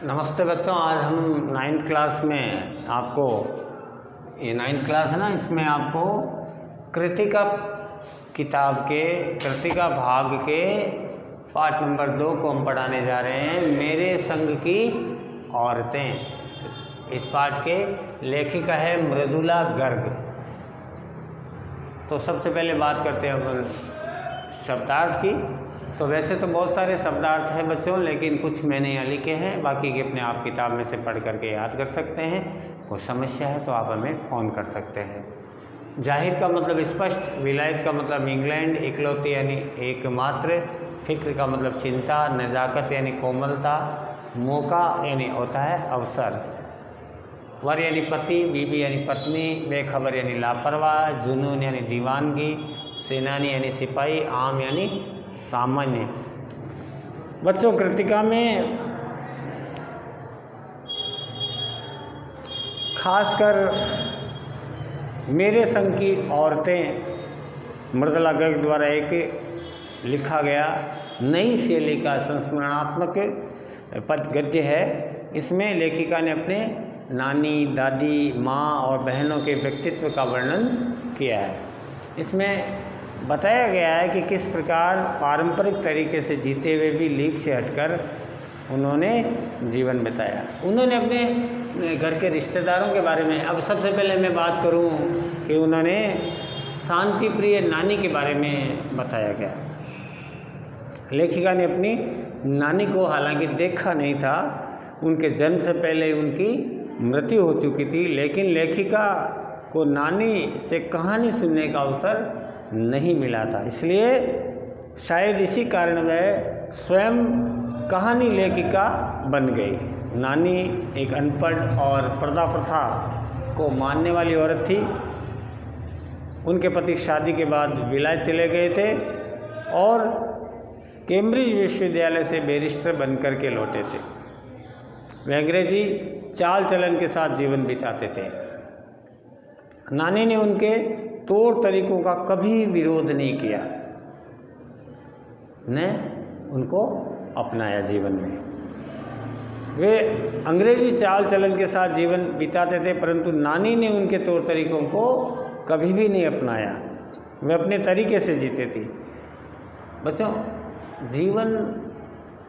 नमस्ते बच्चों, आज हम 9th क्लास में आपको ये 9th क्लास है ना, इसमें आपको कृतिका किताब के कृतिका भाग के पाठ नंबर 2 को हम पढ़ाने जा रहे हैं। मेरे संग की औरतें। इस पाठ के लेखिका है मृदुला गर्ग। तो सबसे पहले बात करते हैं अपन शब्दार्थ की। तो वैसे तो बहुत सारे शब्दार्थ हैं बच्चों, लेकिन कुछ मैंने यहाँ लिखे हैं, बाकी के अपने आप किताब में से पढ़ करके याद कर सकते हैं। कोई समस्या है तो आप हमें फ़ोन कर सकते हैं। जाहिर का मतलब स्पष्ट, विलायत का मतलब इंग्लैंड, इकलौती यानी एकमात्र, फिक्र का मतलब चिंता, नज़ाकत यानी कोमलता, मौका यानी होता है अवसर, वर यानी पति, बीबी यानी पत्नी, बेखबर यानी लापरवाह, जुनून यानी दीवानगी, सेनानी यानी सिपाही, आम यानी सामान्य। बच्चों, कृतिका में खासकर मेरे संग की औरतें मृदुला गर्ग द्वारा एक लिखा गया नई शैली का संस्मरणात्मक पद गद्य है। इसमें लेखिका ने अपने नानी, दादी, माँ और बहनों के व्यक्तित्व का वर्णन किया है। इसमें बताया गया है कि किस प्रकार पारंपरिक तरीके से जीते हुए भी लीक से हटकर उन्होंने जीवन बिताया। उन्होंने अपने घर के रिश्तेदारों के बारे में, अब सबसे पहले मैं बात करूं कि उन्होंने शांति प्रिय नानी के बारे में बताया गया। लेखिका ने अपनी नानी को हालांकि देखा नहीं था, उनके जन्म से पहले उनकी मृत्यु हो चुकी थी, लेकिन लेखिका को नानी से कहानी सुनने का अवसर नहीं मिला था। इसलिए शायद इसी कारण वह स्वयं कहानी लेखिका बन गई। नानी एक अनपढ़ और पर्दा प्रथा को मानने वाली औरत थी। उनके पति शादी के बाद विलायत चले गए थे और कैम्ब्रिज विश्वविद्यालय से बैरिस्टर बनकर के लौटे थे। वे अंग्रेजी चाल चलन के साथ जीवन बिताते थे। नानी ने उनके तौर तरीकों का कभी विरोध नहीं किया, ने उनको अपनाया जीवन में। वे अंग्रेजी चाल चलन के साथ जीवन बिताते थे, परंतु नानी ने उनके तौर तरीकों को कभी भी नहीं अपनाया। वे अपने तरीके से जीते थे। बच्चों, जीवन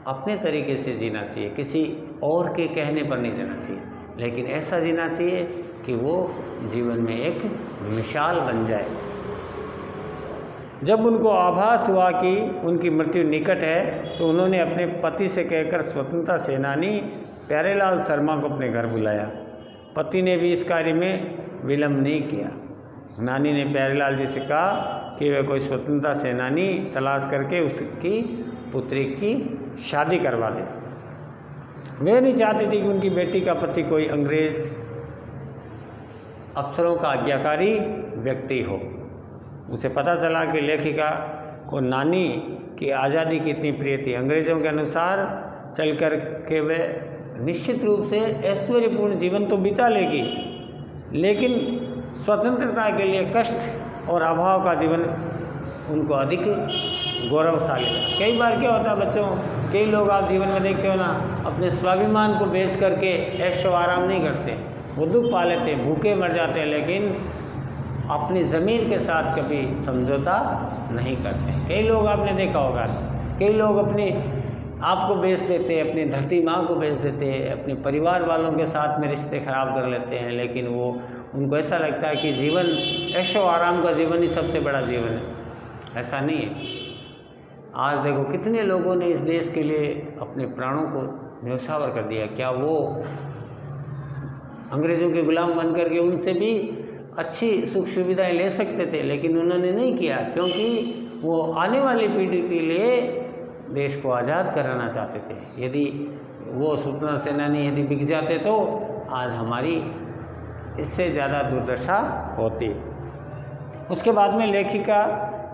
अपने तरीके से जीना चाहिए, किसी और के कहने पर नहीं जीना चाहिए, लेकिन ऐसा जीना चाहिए कि वो जीवन में एक मिसाल बन जाए। जब उनको आभास हुआ कि उनकी मृत्यु निकट है, तो उन्होंने अपने पति से कहकर स्वतंत्रता सेनानी प्यारेलाल शर्मा को अपने घर बुलाया। पति ने भी इस कार्य में विलंब नहीं किया। नानी ने प्यारेलाल जी से कहा कि वे कोई स्वतंत्रता सेनानी तलाश करके उसकी पुत्री की शादी करवा दे। वे नहीं चाहती थी कि उनकी बेटी का पति कोई अंग्रेज अफसरों का आज्ञाकारी व्यक्ति हो। उसे पता चला कि लेखिका को नानी की आज़ादी कितनी प्रिय थी। अंग्रेज़ों के अनुसार चल कर के वे निश्चित रूप से ऐश्वर्यपूर्ण जीवन तो बिता लेगी, लेकिन स्वतंत्रता के लिए कष्ट और अभाव का जीवन उनको अधिक गौरवशाली था। कई बार क्या होता है बच्चों, कई लोग आप जीवन में देखते हो ना, अपने स्वाभिमान को बेच करके ऐशो आराम नहीं करते, वो दुख पा लेते, भूखे मर जाते हैं, लेकिन अपनी ज़मीर के साथ कभी समझौता नहीं करते। कई लोग आपने देखा होगा, कई लोग अपने आप को बेच देते हैं, अपनी धरती माँ को बेच देते हैं, अपने परिवार वालों के साथ में रिश्ते ख़राब कर लेते हैं, लेकिन वो उनको ऐसा लगता है कि जीवन ऐशो आराम का जीवन ही सबसे बड़ा जीवन है। ऐसा नहीं है। आज देखो कितने लोगों ने इस देश के लिए अपने प्राणों को न्यौछावर कर दिया। क्या वो अंग्रेज़ों के गुलाम बन करके उनसे भी अच्छी सुख सुविधाएं ले सकते थे, लेकिन उन्होंने नहीं किया, क्योंकि वो आने वाली पीढ़ी के लिए देश को आज़ाद कराना चाहते थे। यदि वो स्वतंत्रता सेनानी यदि बिक जाते तो आज हमारी इससे ज़्यादा दुर्दशा होती। उसके बाद में लेखिका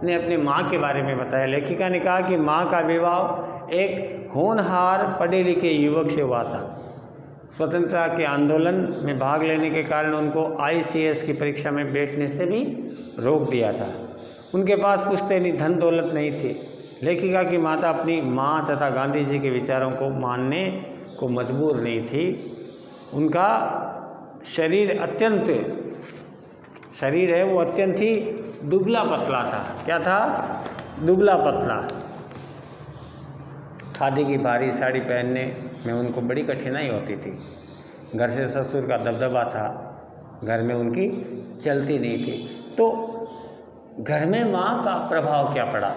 ने अपने माँ के बारे में बताया। लेखिका ने कहा कि माँ का विवाह एक होनहार पढ़े लिखे युवक से हुआ था। स्वतंत्रता के आंदोलन में भाग लेने के कारण उनको ICS की परीक्षा में बैठने से भी रोक दिया था। उनके पास पुश्तैनी धन दौलत नहीं थी। लेखिका की माता अपनी माँ तथा गांधी जी के विचारों को मानने को मजबूर नहीं थी। उनका शरीर है वो अत्यंत ही दुबला पतला था। क्या था? दुबला पतला। खादी की भारी साड़ी पहनने में उनको बड़ी कठिनाई होती थी। घर से ससुर का दबदबा था, घर में उनकी चलती नहीं थी। तो घर में माँ का प्रभाव क्या पड़ा?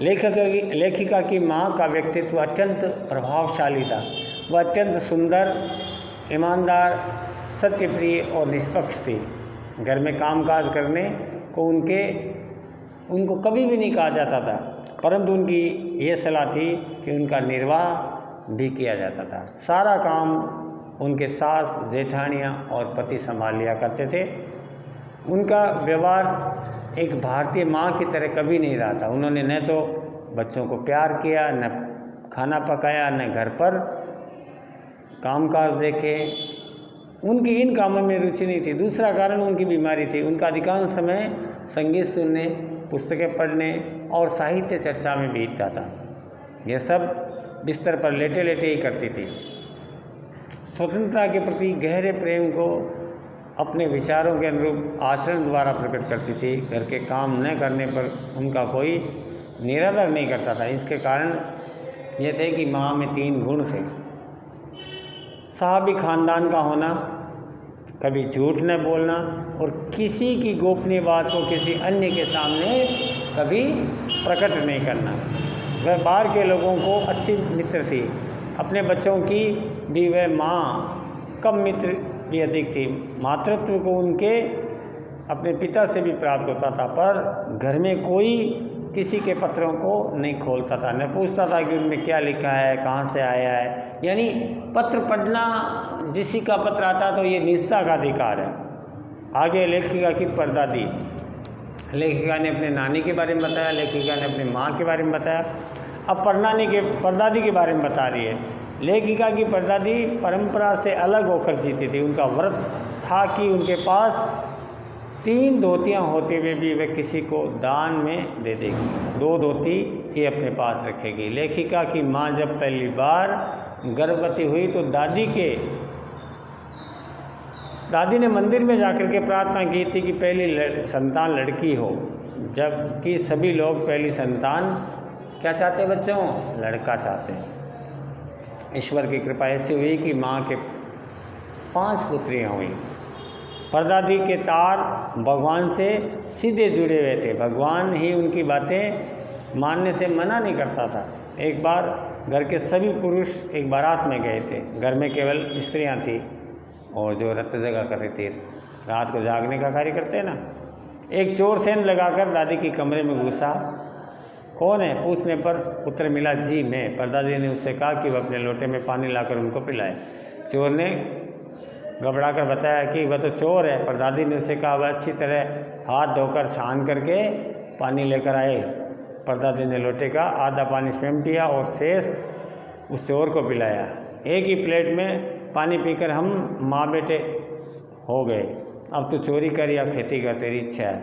लेखिका की माँ का व्यक्तित्व अत्यंत प्रभावशाली था। वह अत्यंत सुंदर, ईमानदार, सत्यप्रिय और निष्पक्ष थी। घर में कामकाज करने को उनको कभी भी नहीं कहा जाता था, परंतु उनकी ये सलाह थी कि उनका निर्वाह भी किया जाता था। सारा काम उनके सास, जेठानियाँ और पति संभाल लिया करते थे। उनका व्यवहार एक भारतीय माँ की तरह कभी नहीं रहा था। उन्होंने न तो बच्चों को प्यार किया, न खाना पकाया, न घर पर कामकाज देखे। उनकी इन कामों में रुचि नहीं थी। दूसरा कारण उनकी बीमारी थी। उनका अधिकांश समय संगीत सुनने, पुस्तकें पढ़ने और साहित्य चर्चा में बीतता था। यह सब बिस्तर पर लेटे लेटे ही करती थी। स्वतंत्रता के प्रति गहरे प्रेम को अपने विचारों के अनुरूप आचरण द्वारा प्रकट करती थी। घर के काम न करने पर उनका कोई निरादर नहीं करता था। इसके कारण ये थे कि माँ में 3 गुण थे। साहबी खानदान का होना, कभी झूठ न बोलना और किसी की गोपनीय बात को किसी अन्य के सामने कभी प्रकट नहीं करना। वह बाहर के लोगों को अच्छी मित्र थी। अपने बच्चों की भी वह माँ कम मित्र भी अधिक थी। मातृत्व को उनके अपने पिता से भी प्राप्त होता था, पर घर में कोई किसी के पत्रों को नहीं खोलता था, न पूछता था कि उनमें क्या लिखा है, कहाँ से आया है। यानी पत्र पढ़ना, किसी का पत्र आता तो ये निष्ठा का अधिकार है। आगे लेखिका की परदादी। लेखिका ने अपने नानी के बारे में बताया, लेखिका ने अपने माँ के बारे में बताया। अब परदादी के बारे में बता रही है। लेखिका की परदादी परंपरा से अलग होकर जीती थी। उनका व्रत था कि उनके पास 3 धोतियाँ होते हुए भी वह किसी को दान में दे देगी, 2 धोती ही अपने पास रखेगी। लेखिका की माँ जब पहली बार गर्भवती हुई तो दादी ने मंदिर में जाकर के प्रार्थना की थी कि पहली संतान लड़की हो, जबकि सभी लोग पहली संतान क्या चाहते हैं बच्चों? लड़का चाहते हैं। ईश्वर की कृपा ऐसी हुई कि माँ के 5 पुत्रियाँ हुई। परदादी के तार भगवान से सीधे जुड़े हुए थे। भगवान ही उनकी बातें मानने से मना नहीं करता था। एक बार घर के सभी पुरुष एक बारात में गए थे। घर में केवल स्त्रियां थीं और जो रत जगा कर रही थी, रात को जागने का कार्य करते हैं ना। एक चोर सेंध लगाकर दादी के कमरे में घुसा। कौन है पूछने पर उत्तर मिला, जी मैं। परदादी ने उससे कहा कि वह अपने लोटे में पानी लाकर उनको पिलाए। चोर ने घबरा कर बताया कि वह तो चोर है। परदादी ने उससे कहा वह अच्छी तरह हाथ धोकर छान करके पानी लेकर आए। परदादी ने लोटे का आधा पानी स्वयं पिया और शेष उस चोर को पिलाया। एक ही प्लेट में पानी पीकर हम माँ बेटे हो गए। अब तो चोरी कर या खेती कर, तेरी इच्छा है।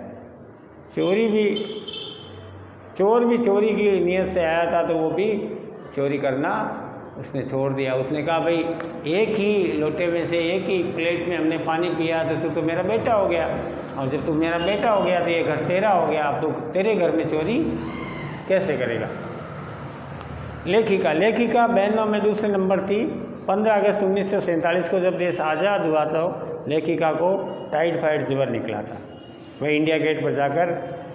चोर भी चोरी की नीयत से आया था तो वो भी चोरी करना उसने छोड़ दिया। उसने कहा भाई एक ही लोटे में से एक ही प्लेट में हमने पानी पिया तो तू तो मेरा बेटा हो गया, और जब तू मेरा बेटा हो गया तो ये घर तेरा हो गया। अब तो तेरे घर में चोरी कैसे करेगा? लेखिका बहनों में दूसरे नंबर थी। 15 अगस्त 1947 को जब देश आज़ाद हुआ तो लेखिका को टाइफाइड ज्वर निकला था। वह इंडिया गेट पर जाकर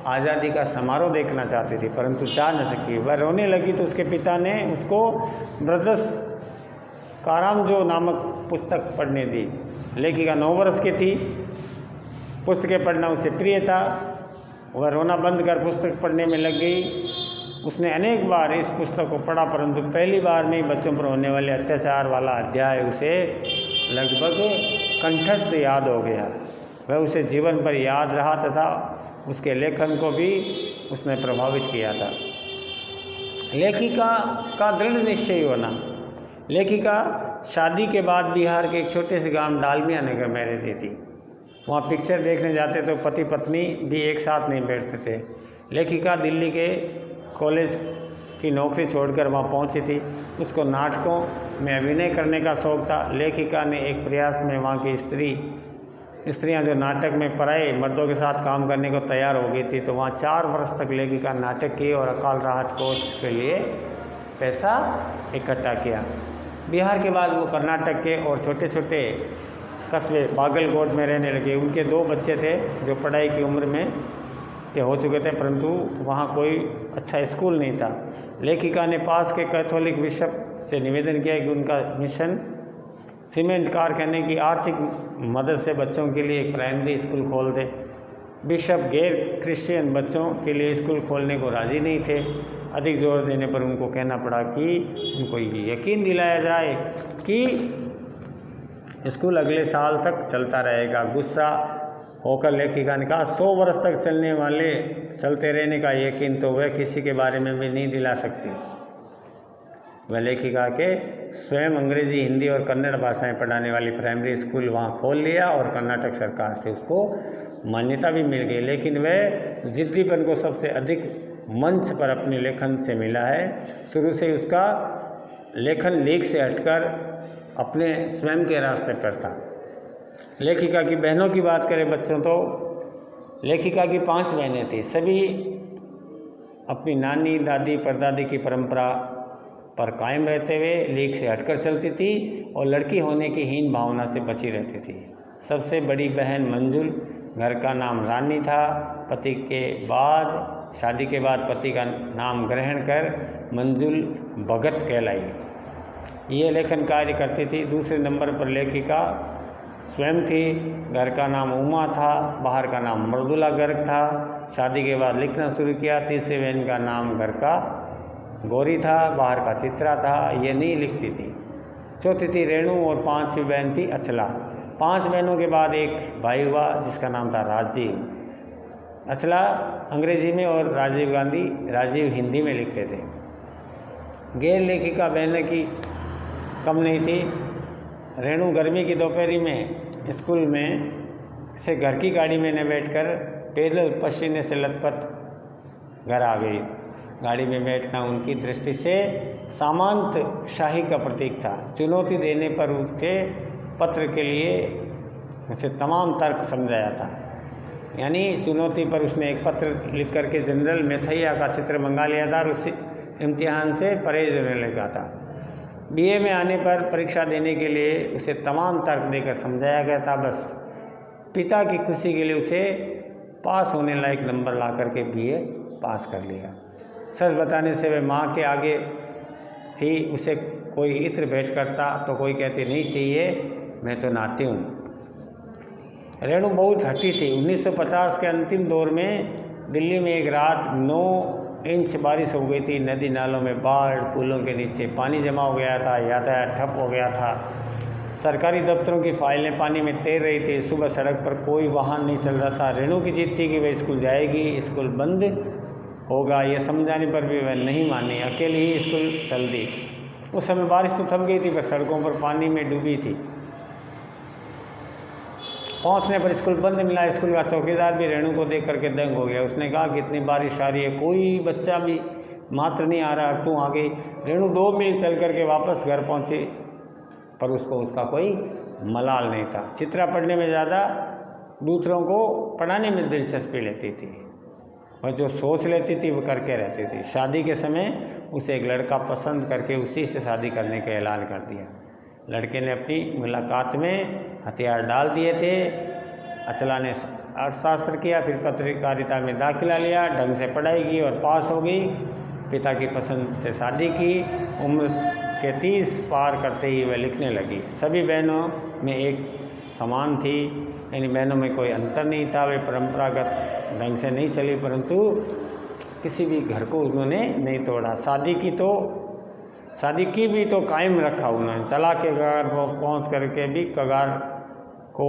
आज़ादी का समारोह देखना चाहती थी, परंतु जा न सकी। वह रोने लगी तो उसके पिता ने उसको ब्रदर्स कारामजो नामक पुस्तक पढ़ने दी। लेखिका 9 वर्ष की थी। पुस्तकें पढ़ना उसे प्रिय था। वह रोना बंद कर पुस्तक पढ़ने में लग गई। उसने अनेक बार इस पुस्तक को पढ़ा, परंतु पहली बार में ही बच्चों पर होने वाले अत्याचार वाला अध्याय उसे लगभग कंठस्थ याद हो गया। वह उसे जीवन पर याद रहा तथा उसके लेखन को भी उसने प्रभावित किया था। लेखिका का दृढ़ निश्चय होना। लेखिका शादी के बाद बिहार के एक छोटे से गांव डालमिया नगर में रहती थी। वहाँ पिक्चर देखने जाते तो पति पत्नी भी एक साथ नहीं बैठते थे। लेखिका दिल्ली के कॉलेज की नौकरी छोड़कर वहाँ पहुँची थी। उसको नाटकों में अभिनय करने का शौक़ था। लेखिका ने एक प्रयास में वहाँ की स्त्रियाँ जो नाटक में पराए मर्दों के साथ काम करने को तैयार हो गई थी, तो वहाँ 4 वर्ष तक लेखिका नाटक की और अकाल राहत कोष के लिए पैसा इकट्ठा किया। बिहार के बाद वो कर्नाटक के और छोटे छोटे कस्बे बागलकोट में रहने लगे। उनके 2 बच्चे थे जो पढ़ाई की उम्र में हो चुके थे, परंतु वहाँ कोई अच्छा स्कूल नहीं था। लेखिका ने पास के कैथोलिक बिशप से निवेदन किया कि उनका मिशन सीमेंट कारखाने की आर्थिक मदद से बच्चों के लिए एक प्राइमरी स्कूल खोल दे। बिशप गैर क्रिश्चियन बच्चों के लिए स्कूल खोलने को राज़ी नहीं थे। अधिक जोर देने पर उनको कहना पड़ा कि उनको यकीन दिलाया जाए कि स्कूल अगले साल तक चलता रहेगा। गुस्सा होकर लेखिका ने कहा, 100 वर्ष तक चलते रहने का यकीन तो वह किसी के बारे में भी नहीं दिला सकती। वह लेखिका के स्वयं अंग्रेजी, हिंदी और कन्नड़ भाषाएं पढ़ाने वाली प्राइमरी स्कूल वहाँ खोल लिया और कर्नाटक सरकार से उसको मान्यता भी मिल गई। लेकिन वह जिद्दीपन को सबसे अधिक मंच पर अपने लेखन से मिला है। शुरू से उसका लेखन लीक से हटकर अपने स्वयं के रास्ते पर था। लेखिका की बहनों की बात करें बच्चों, तो लेखिका की 5 बहनें थीं। सभी अपनी नानी, दादी, परदादी की परंपरा पर कायम रहते हुए लीक से हटकर चलती थी और लड़की होने की हीन भावना से बची रहती थी। सबसे बड़ी बहन मंजुल, घर का नाम रानी था। शादी के बाद पति का नाम ग्रहण कर मंजुल भगत कहलाई। ये लेखन कार्य करती थी। दूसरे नंबर पर लेखिका स्वयं थी। घर का नाम उमा था, बाहर का नाम मृदुला गर्ग था। शादी के बाद लिखना शुरू किया। तीसरी बहन का नाम घर का गौरी था, बाहर का चित्रा था। ये नहीं लिखती थी। चौथी थी रेणु और 5वीं बहन थी अचला। 5 बहनों के बाद एक भाई हुआ जिसका नाम था राजीव। अचला अंग्रेजी में और राजीव हिंदी में लिखते थे। गैर लेखिका बहनें की कम नहीं थी। रेणु गर्मी की दोपहरी में स्कूल में से घर की गाड़ी में न बैठकर पैदल पसीने से लथपथ घर आ गई। गाड़ी में बैठना उनकी दृष्टि से सामंत शाही का प्रतीक था। चुनौती देने पर उसके पत्र के लिए उसे तमाम तर्क समझाया था। यानी चुनौती पर उसने एक पत्र लिख करके जनरल मैथैया का चित्र मंगा लिया था और उस इम्तिहान से परहेज होने लगा था। बीए में आने पर परीक्षा देने के लिए उसे तमाम तर्क देकर समझाया गया था। बस पिता की खुशी के लिए उसे पास होने लायक नंबर ला करके बीए पास कर लिया। सच बताने से वह माँ के आगे थी। उसे कोई इत्र भेंट करता तो कोई कहती नहीं चाहिए, मैं तो नहाती हूँ। रेणु बहुत हठी थी। 1950 के अंतिम दौर में दिल्ली में एक रात 9 इंच बारिश हो गई थी। नदी नालों में बाढ़, पुलों के नीचे पानी जमा हो गया था, यातायात ठप हो गया था। सरकारी दफ्तरों की फाइलें पानी में तैर रही थी। सुबह सड़क पर कोई वाहन नहीं चल रहा था। रेणु की जिद थी कि वह स्कूल जाएगी, स्कूल बंद होगा। ये समझाने पर भी वह नहीं मानी, अकेली ही स्कूल चल दी। उस समय बारिश तो थम गई थी पर सड़कों पर पानी में डूबी थी। पहुंचने पर स्कूल बंद मिला। स्कूल का चौकीदार भी रेणु को देख करके दंग हो गया। उसने कहा कि इतनी बारिश आ रही है, कोई बच्चा भी मात्र नहीं आ रहा, तू आ गई। रेणु 2 मील चल करके वापस घर पहुंची पर उसको उसका कोई मलाल नहीं था। चित्रा पढ़ने में ज़्यादा, दूसरों को पढ़ाने में दिलचस्पी लेती थी। वह जो सोच लेती थी वो करके रहती थी। शादी के समय उसे एक लड़का पसंद करके उसी से शादी करने का ऐलान कर दिया। लड़के ने अपनी मुलाकात में हथियार डाल दिए थे। अचला ने अर्थशास्त्र किया, फिर पत्रकारिता में दाखिला लिया, ढंग से पढ़ाई की और पास हो गई। पिता की पसंद से शादी की। उम्र के 30 पार करते ही वह लिखने लगी। सभी बहनों में एक समान थी, यानी बहनों में कोई अंतर नहीं था। वे परंपरागत ढंग से नहीं चली, परंतु किसी भी घर को उन्होंने नहीं तोड़ा। शादी की भी तो कायम रखा उन्होंने। तलाक के कगार पर पहुँच करके भी कगार को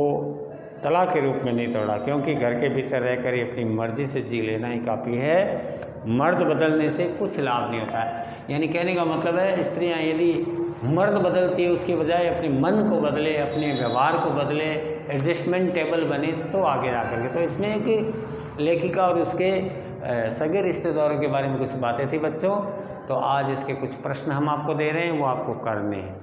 तलाक के रूप में नहीं तोड़ा, क्योंकि घर के भीतर रहकर ही अपनी मर्जी से जी लेना ही काफ़ी है। मर्द बदलने से कुछ लाभ नहीं होता है। यानी कहने का मतलब है, स्त्रियां यदि मर्द बदलती है उसके बजाय अपने मन को बदले, अपने व्यवहार को बदले, एडजस्टमेंट टेबल बने तो आगे जा करके। तो इसमें एक लेखिका और उसके सगे रिश्तेदारों के बारे में कुछ बातें थी बच्चों। तो आज इसके कुछ प्रश्न हम आपको दे रहे हैं, वो आपको करने हैं।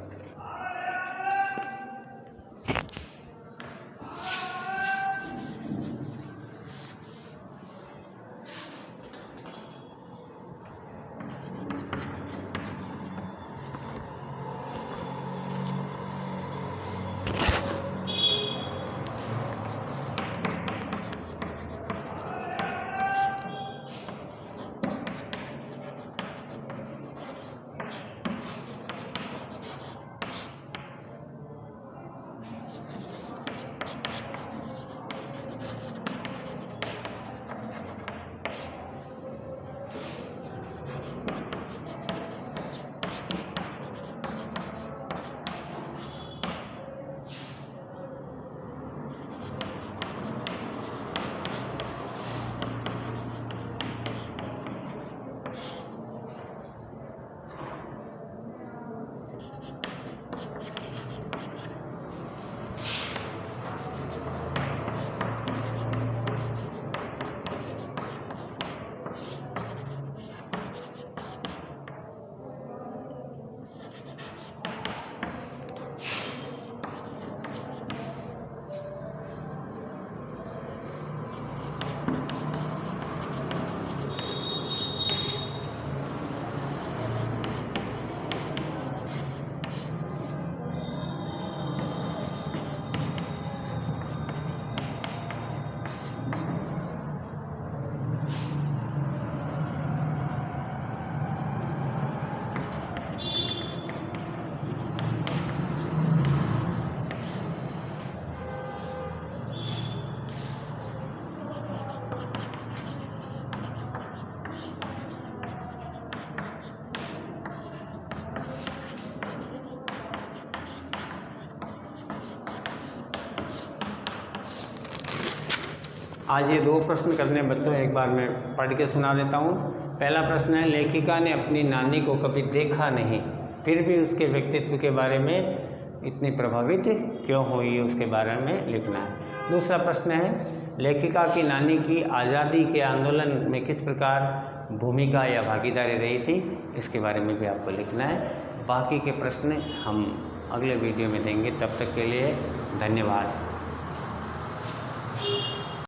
आज ये 2 प्रश्न करने बच्चों, एक बार मैं पढ़ के सुना देता हूँ। पहला प्रश्न है, लेखिका ने अपनी नानी को कभी देखा नहीं, फिर भी उसके व्यक्तित्व के बारे में इतनी प्रभावित क्यों हुई, उसके बारे में लिखना है। दूसरा प्रश्न है, लेखिका की नानी की आज़ादी के आंदोलन में किस प्रकार भूमिका या भागीदारी रही थी, इसके बारे में भी आपको लिखना है। बाकी के प्रश्न हम अगले वीडियो में देंगे। तब तक के लिए धन्यवाद।